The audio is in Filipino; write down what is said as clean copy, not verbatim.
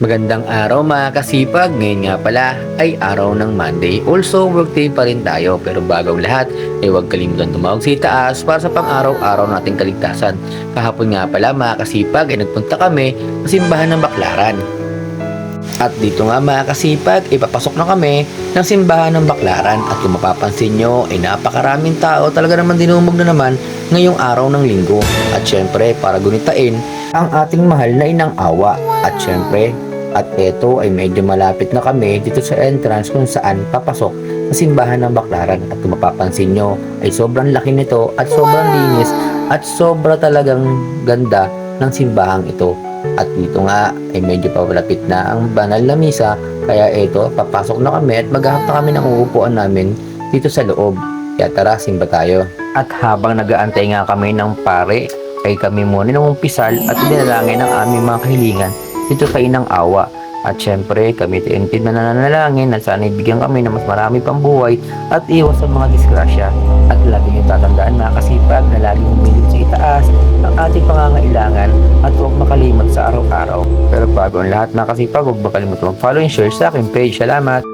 Magandang araw mga kasipag, ngayon nga pala ay araw ng Monday. Also, workday pa rin tayo pero bago ang lahat ay huwag kalimutan tumawag sa itaas para sa pang-araw-araw nating kaligtasan. Kahapon nga pala mga kasipag ay nagpunta kami sa simbahan ng Baklaran. At dito nga mga kasipag, ipapasok na kami ng simbahan ng Baklaran at kung mapapansin nyo ay napakaraming tao, talaga naman dinumog na naman ngayong araw ng linggo. At syempre para gunitain ang ating mahal na inang awa. At syempre, at eto ay medyo malapit na kami dito sa entrance kung saan papasok sa simbahan ng Baklaran. At kung mapapansin nyo ay sobrang laki nito at sobrang linis at sobra talagang ganda ng simbahang ito. At dito nga ay medyo papalapit na ang banal na misa, kaya eto papasok na kami at maghahanap na kami ng uupuan namin dito sa loob. Kaya tara, simba tayo. At habang nag-aantay nga kami ng pare ay kami muna ng umpisal at dinalangin ang aming mga kahilingan dito sa inang awa. At syempre kami tintin na nananalangin na sana ibigyan kami ng mas marami pang buhay at iwas sa mga disgrasya. At lagi nyo tatandaan mga kasipag na lagi humilit sa itaas ang ating pangangailangan at huwag makalimot sa araw-araw. Pero bago ang lahat mga kasipag, huwag makalimutan mag-follow and share sa aking page. Salamat!